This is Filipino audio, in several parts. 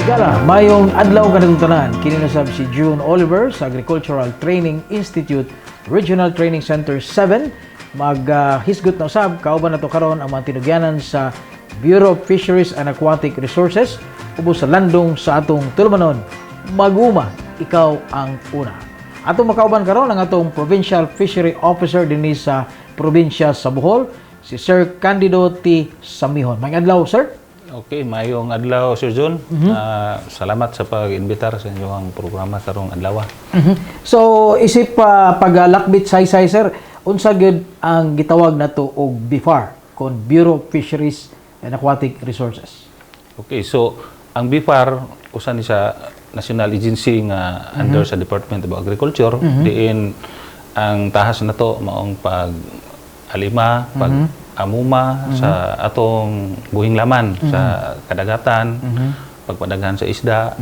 Gala, mayong adlaw kanang tanan. Kini na sab si June Oliver sa Agricultural Training Institute Regional Training Center 7. Maghisgot na usab kauban nato karon ang mga tinugyanan sa Bureau of Fisheries and Aquatic Resources ubos sa landong sa atong tulumanon. Mag-uma, ikaw ang una. Atong makauban karon ang atong Provincial Fishery Officer dinhi sa probinsya sa Bohol, si Sir Candido T. Samihon. May adlaw, sir. Okay, mayong adlaw, Sir John. Salamat sa pag-imbitar sa inyong programa karong adlaw. So, isip paglakbit say sir, unsa gyud ang gitawag nato og BFAR, kon Bureau of Fisheries and Aquatic Resources? Okay, so ang BFAR usa ni sa national agency nga under sa Department of Agriculture. Diin ang tahas nato maong pag-alima, pag-amuma sa atong buhing laman sa kadagatan, pagpadaghan sa isda,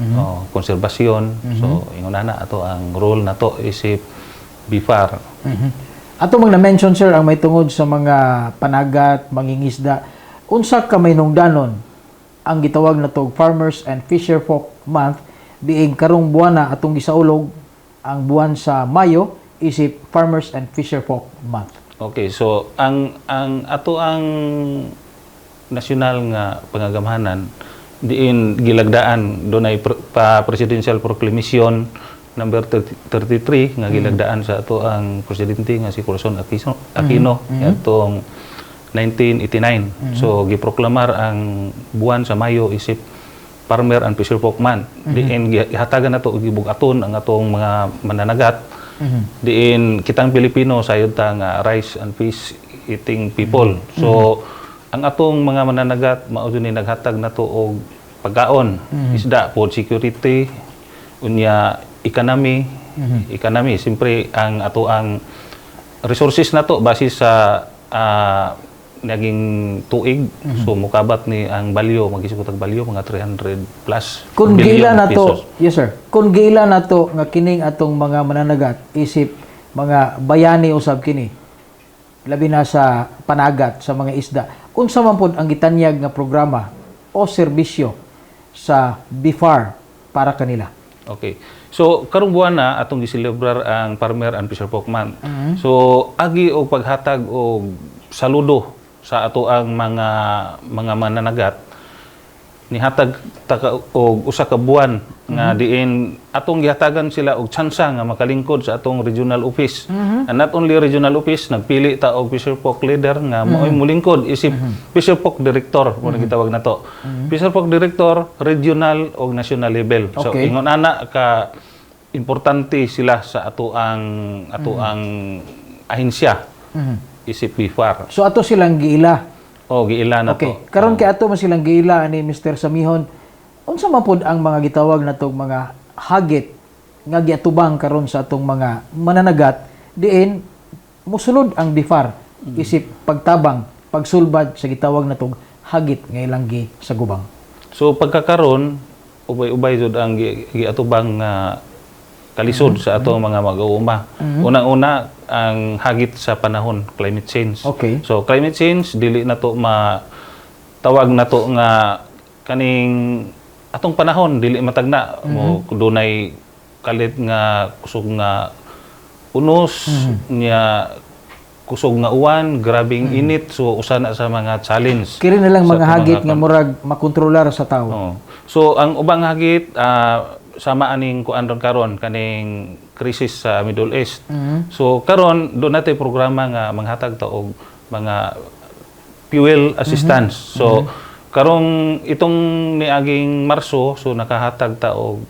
konserbasyon. So ingon na ato ang role nato isip BFAR. Ato mang na-mention, sir, ang may tungod sa mga panagat, mangingisda. Unsa ka may nungdanon ang gitawag na tog Farmers and Fisherfolk Month diing karong buwan na atong gisaulog ang buwan sa Mayo isip Farmers and Fisherfolk Month. Okay, so ang ato ang nasyonal nga pangagamhanan diin gilagdaan dunay presidential proclamation number 33 nga gilagdaan sa ato ang presidente nga si Corazon Aquino atong 1989. So giproklamar ang buwan sa Mayo isip Farmer and Fisherfolk Month. Diin gihatagan nato og gibugaton ang atong mga mananagat. Diin kitang Pilipino sayod ta nga rice and fish eating people. So ang atong mga mananagat mao ni naghatag nato og pagkaon, isda, food security, unya economy, siyempre ang ato ang resources nato base sa naging tuig. So mukabat ni ang balyo, magisugod ang balyo mga 300 plus Kung gila na to, pesos. yes sir. Kung gila na to nga kining atong mga mananagat isip mga bayani usab kini. Labi na sa panagat sa mga isda. Unsa man pod ang gitanyag nga programa o serbisyo sa BFAR para kanila? Okay. So karong buwan na atong giselebrar ang Farmer and Fisherfolk Month. So agi og paghatag og saludo sa ato ang mga mananagat nihatag og usa ka buwan nga diin atong gihatagan sila og tsansa nga makalingkod sa atong regional office. And not only regional office, nagpili ta og Fisherfolk leader nga mao'y mulingkod isip Fisherfolk director mo gitawag nato. Fisherfolk director regional og national level. So ingon ana ka importante sila sa ato ang ahensya isip BFAR. So ato silang giila. Giila na to. Okay. Karon kay ato man silang giila ni Mr. Samihon. Unsa man pod ang mga gitawag natong mga hagit nga giatubang karon sa atong mga mananagat diin mosulod ang BFAR isip pagtabang, pagsulbad sa gitawag natong hagit nga ilang gi sa gubang. So pagkakaron ubay-ubay jud ang giatubang kalisod sa atong mga mag-uuma. Unang-una ang hagit sa panahon, climate change. Okay. So climate change dili nato tawag nato nga kaning atong panahon dili matagna mo dunay kalit nga kusog nga unos nya kusog nga uwan, grabing init, so usa na sa mga challenge. Kiri na lang mga hagit nga murag makontrolar sa tawo. So ang ubang hagit sama aning kuan karon kaning krisis sa Middle East. So karon do natin programa nga manghatag ta og mga fuel assistance. So karong itong niaging Marso so nakahatag ta og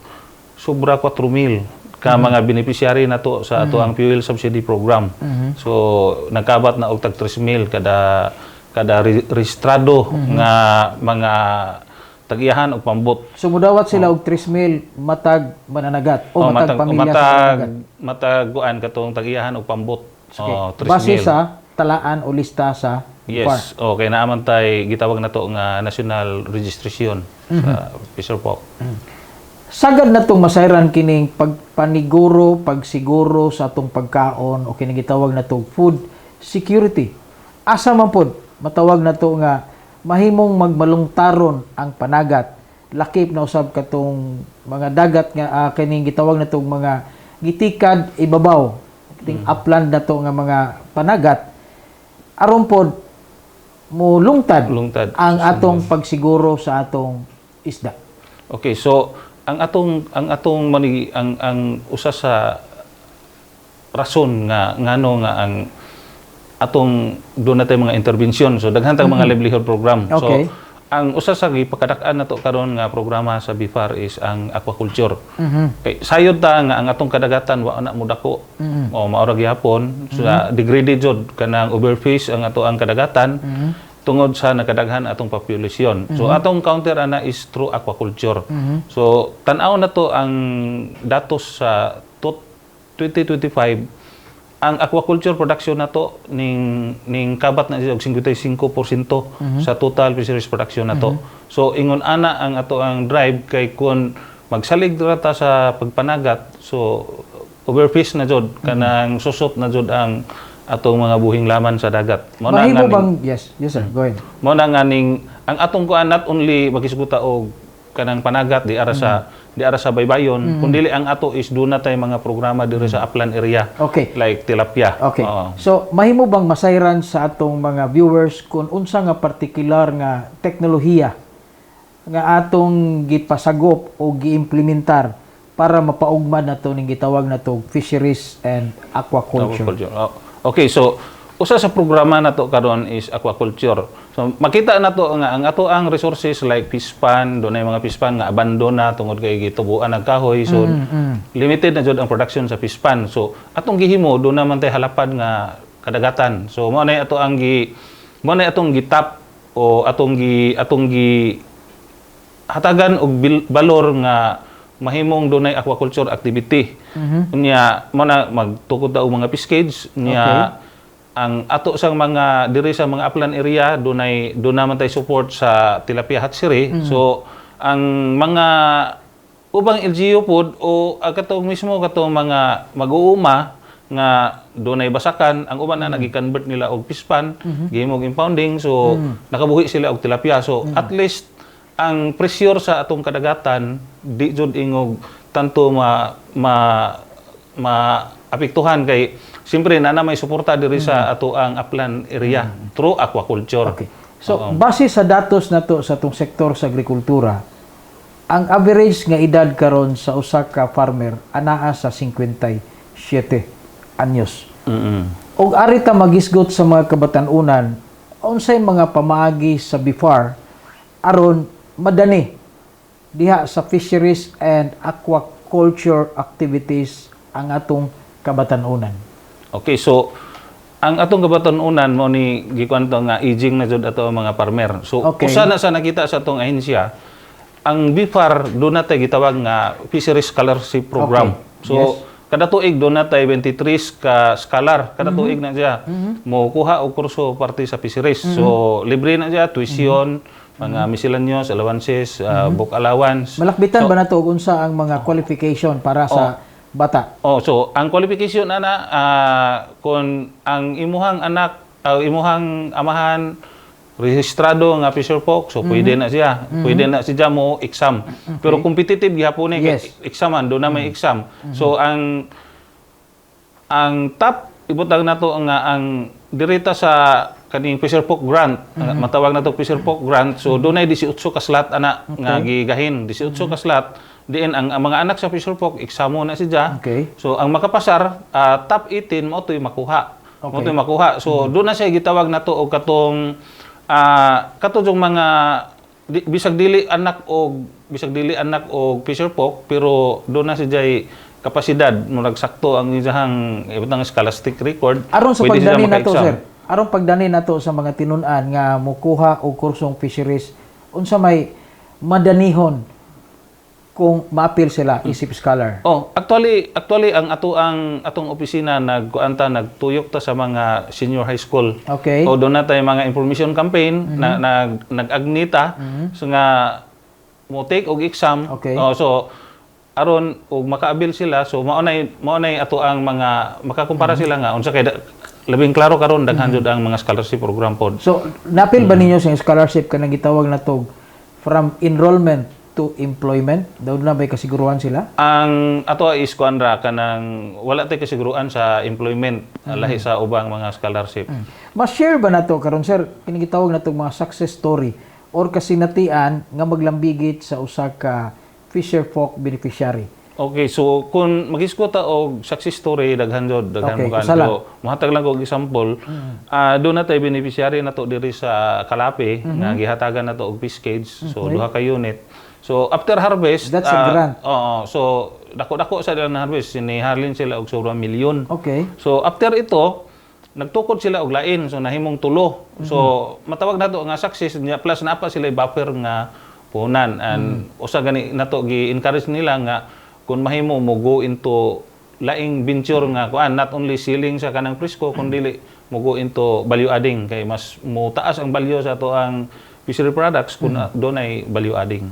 sobra 4,000 ka mga beneficiary nato sa ato ang fuel subsidy program. So nagkabat na og tag 3,000 kada rehistrado nga mga tag-iyahan og pambot. So mudawat sila og 3,000 matag mananagat o matag pamilya sa mananagat. Matag kuan katong tag-iyahan og pambot. 3,000. Base sa talaan o lista sa Yes. Okay, naaman tay gitawag nato nga national registration sa Fisherfolk. Sagad na itong masayran kining pagpaniguro, pagsiguro sa atong pagkaon o kining gitawag na itong food security. Asa man pod matawag na to nga mahimong magmalungtaron ang panagat lakip na usab katong mga dagat nga kining gitawag na tong mga gitikad ibabaw kining upland na to nga mga panagat aron pod mo lungtad ang atong pagsiguro sa atong isda. Okay, so ang atong ang usa sa rason nga ngano nga ang atong doon natay mga intervention, so daghan tang mga livelihood program. Okay. So ang usa sa gipakadak-an nato karon nga programa sa BIFAR is ang aquaculture. Kay sayod ta nga ang atong kadagatan wa na mo dako o maura gyapon so degraded jud kanang overfish ang ato ang kadagatan tungod sa nakadaghan atong populasyon. So atong counter ana is through aquaculture. So tan-aw na to ang datos sa 2025 ang aquaculture production nato ning kabat na og 55% sa total fisheries production nato. So ingon ana ang ato ang drive kay kun magsalig ta sa pagpanagat so overfish na jud kanang susot na jud ang atong mga buhing laman sa dagat. Mahimo bang yes sir, go ahead. Mo na nga ning ang atong kuan not only magisguta og kanang panagat di ara sa baybayon kundi ang ato is do na tay mga programa diri sa upland area. Okay. Like tilapia. Okay. So mahimo bang masayran sa atong mga viewers kung unsa nga partikular nga teknolohiya nga atong gipasagop o giimplementar para mapaugma nato ning gitawag nato fisheries and aquaculture. Okay, so usa sa programa nato karon is aquaculture. So makita nato nga ang ato ang resources like fish pond, dunay mga fish pond nga abandon na tungod kay gitubuan ng kahoy. So limited na jud ang production sa fish pond. So atong gihimo do naman tay halapad nga kadagatan. So mo nay ato ang atong gitap o atong gi hatagan og balor nga mahimong dunay aquaculture activity. Unya mo na magtukod ta og mga fish nya ang ato sang mga diri sa mga upland area do naman tay support sa tilapia hatchery. So ang mga ubang LGU pod o katong mismo katong mga mag-uuma nga dunay basakan ang uban na nagi-convert nila og fish pond, gihimo og impounding so nakabuhi sila og tilapia. So at least ang pressure sa atong kadagatan di jud ingog tanto apektuhan kay siyempre na may suporta diri sa ato ang upland area through aquaculture. Okay. So base sa datos nato sa atong sektor sa agrikultura, ang average nga edad karon sa usa ka farmer anaa sa 57 anyos. Og ari ta magisgot sa mga kabatan-unan, unsay mga pamaagi sa BIFAR aron madani diha sa fisheries and aquaculture activities ang atong kabatan-unan. Okay, so ang atong kabatan-unan mo ni gikwento nga aging na jud ato ang mga farmer. So usa na sa nakita sa atong ahensya, ang BIFAR do na tay gitawag nga fisheries scholarship program. So kada tuig do na tay 23 ka scholar kada tuig na siya mo kuha og kurso parte sa fisheries. So libre na siya tuition, mga miscellaneous allowances, book allowance. Malakbitan ba nato og unsa ang mga qualification para sa bata? So ang qualification ana kung ang imuhang anak imuhang amahan rehistrado nga fisher folk, so pwede na siya. Pwede na siya mo exam. Pero competitive gihapon ni examan do na may exam. So ang top ibutang nato nga ang dirita sa kaning fisher folk grant, matawag nato fisher folk grant. So dunay 18 ka slot ana nga gigahin, 18 ka slot. Diin ang mga anak sa fisher folk examo na siya. So ang makapasar top 18 mo toy makuha. Mo toy makuha. So do na siya gitawag nato og katong katong mga bisag dili anak og fisher folk pero do na siya kapasidad murag sakto ang iyang ibutang scholastic record. Aron sa pagdani nato sir, aron pagdani nato sa mga tinun-an nga mokuha og kursong fisheries, unsa may madanihon kung ma-appeal sila isip scholar? Actually ang atong opisina nagtuyok ta sa mga senior high school. O doon na tayo mga information campaign nag-agnita so nga mo take og exam. So aron og maka-appeal sila so maunay ato ang mga makakumpara sila nga unsa kay labing klaro karon daghan jud ang mga scholarship program pod. So napil ba ninyo sa scholarship kanang gitawag na to from enrollment to employment? Daw na ba'y kasiguruhan sila? Ang ato is kuanra kanang wala tay kasiguruan sa employment lahi sa ubang mga scholarship. Ma-share ba nato karon sir kini gitawag natong mga success story or kasinatian nga maglambigit sa usa ka fisher folk beneficiary? Okay, so kung mag-isko ta og success story daghan jud daghan Okay, mo usa lang. kanto. Muhatag lang og example. Do na tay beneficiary nato diri sa Kalapi nga gihatagan nato og fish cage. So duha ka unit. So after harvest, That's a grant. Oo, so dako-dako sa na harvest sinihalin sila og sobrang milyon. Okay. So after ito, nagtukod sila og lain, so nahimong tulo. So matawag nato nga success niya plus napa sila buffer nga puhunan and usa gani nato gi-encourage nila nga kung mahimo mo go into laing venture nga kuan not only selling sa kanang presko kundi mo go into value adding kay mas mo taas ang value sa ato ang fishery products kung doon ay value adding.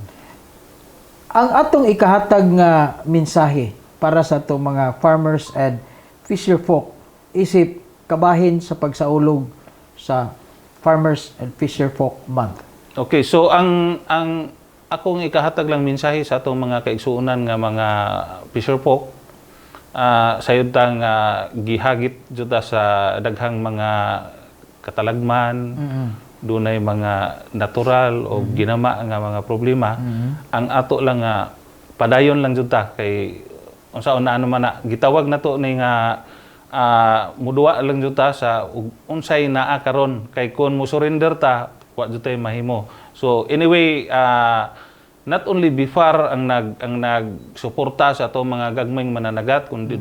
Ang atong ikahatag nga mensahe para sa atong mga farmers and fisher folk isip kabahin sa pagsaulog sa Farmers and Fisher Folk Month. Okay, so ang akong ikahatag lang mensahe sa atong mga kaigsuonan nga mga fisher folk sayod ta nga gihagit jud ta sa daghang mga katalagman, dunay mga natural o ginama nga mga problema. Ang ato lang nga padayon lang jud ta kay unsaon na ano man na gitawag nato ni nga muduwa lang jud ta sa unsay naa karon kay kun mo surrender ta wa jud tay mahimo. So anyway, not only BIFAR ang nagsuporta sa ato mga gagmayng mananagat kundi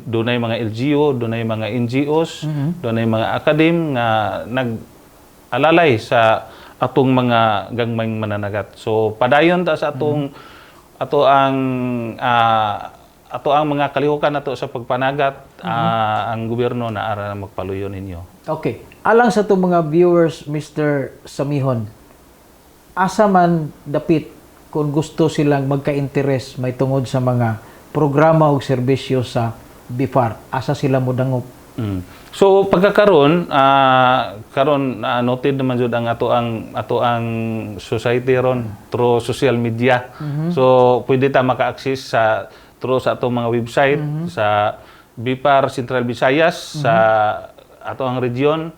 dunay mga LGU, dunay mga NGOs, dunay mga academe nga nag-alalay sa atong mga gagmayng mananagat. So padayon ta sa atong ato ang mga kalihukan nato sa pagpanagat ang gobyerno na ara magpaluyon ninyo. Okay. Alang sa itong mga viewers, Mr. Samihon, asa man dapit kung gusto silang magka-interes may tungod sa mga programa o serbisyo sa BIFAR, asa sila mo dangop? So pagkakaroon noted naman jud ang ato ang society ron through social media. So pwede ta maka-access sa through sa atong mga website sa BIFAR Central Visayas sa ato ang region.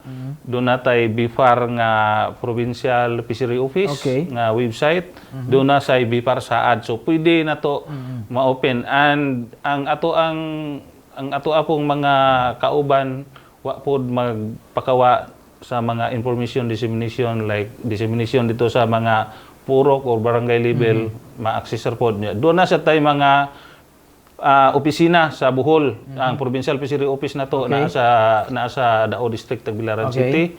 Doon natay BIFAR nga Provincial Fishery Office nga website. Doon na sa BIFAR Saad. So pwede na to ma-open and ang ato apong mga kauban wa pod magpakawa sa mga information dissemination like dissemination dito sa mga purok or barangay level ma-accessor pod niya. Doon na sa tay mga opisina sa Bohol, ang Provincial Fishery Office na to naa sa Dao District, Tagbilaran City.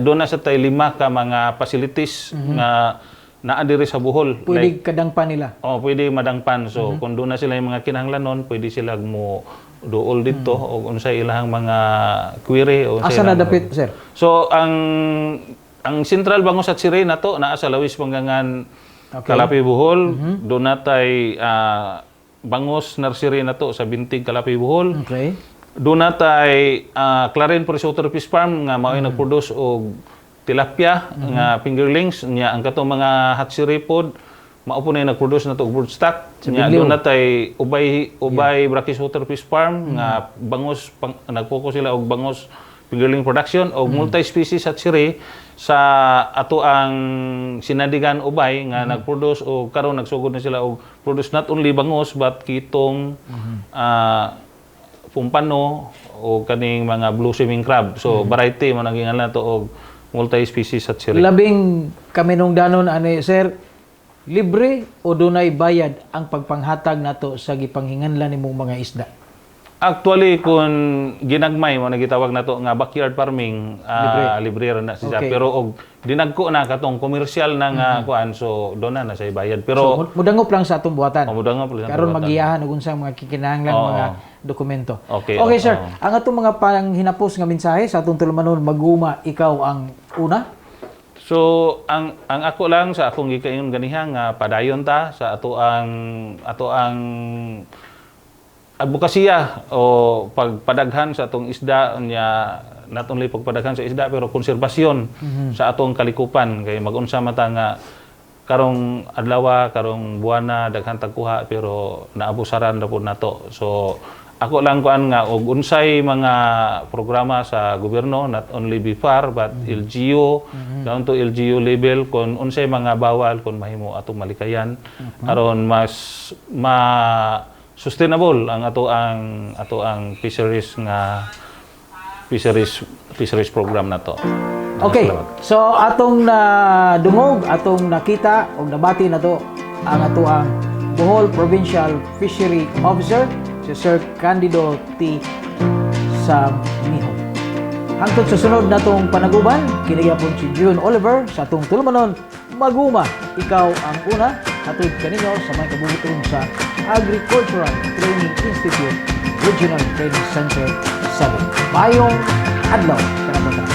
Doon na sa tay 5 ka mga facilities nga naa diri sa Bohol. Pwede kadangpan nila. Pwede madangpan. So kung doon na sila yung mga kinahanglanon, pwede sila mo duol dito o unsay ilahang mga query o asa na dapit, sir? So ang Central Bangos at Sirey na to naa sa Lawis Panggangan, Kalapi, Bohol. Doon natay Bangos Nursery na to sa Bintig, Kalapi, Bohol. Okay. Doon natay Clarin Freshwater Fish Farm nga mao'y nagproduce og tilapia nga fingerlings nya ang katong mga hatchery pod mao po na nagproduce na to og broodstock nya. Doon natay Ubay Brackish-water Fish Farm nga bangos nagfocus sila og bangos fingerling production og multi-species hatchery sa ato ang Sinadigan Ubay nga nagproduce o karon nagsugod na sila og produce not only bangos but kitong pumpano o kaning mga blue swimming crab. So variety mo naging na to og multi-species hatchery. Labing kaminungdanon ani sir, libre o dunay bayad ang pagpanghatag nato sa gipanghinganlan nimong mga isda? Actually, kung ginagmay mo nagitawag na to nga backyard farming, libre ra na siya. Pero og dinagko na katong commercial na nga kuan, so doon na sa bayad. Pero so, mudangop lang sa atong buhatan. mudangop lang. Karon magiyahan og unsang mga kikinahanglan mga dokumento. Okay, sir. Ang atong mga panghinapos nga mensahe sa atong tulumanon maguma, ikaw ang una. So ang ako lang sa akong gikaingon ganiha nga padayon ta sa ato ang advokasya o pagpadaghan sa atong isda nya, not only pagpadaghan sa isda pero konserbasyon sa atong kalikupan kay mag-unsa mata nga karong adlaw, karong buwana daghan tagkuha pero naabusaran ra pud nato. So ako lang kuan nga og unsay mga programa sa gobyerno, not only BIFAR but LGU, down to LGU level, kung unsay mga bawal kung mahimo atong malikayan aron mas sustainable ang ato ang fisheries program nato. Okay, so atong nadungog, atong nakita o nabati na to ang atoang Bohol Provincial Fishery Officer, si Sir Candido T. Samihon. Hangtod sa sunod na tong panaguban, kinigapon si June Oliver sa atong tulumanon, Maguma, ikaw ang una, hatod kaninyo sa mga kabubuton sa Agricultural Training Institute Regional Training Center 7. Mayong adlaw, kanabutan.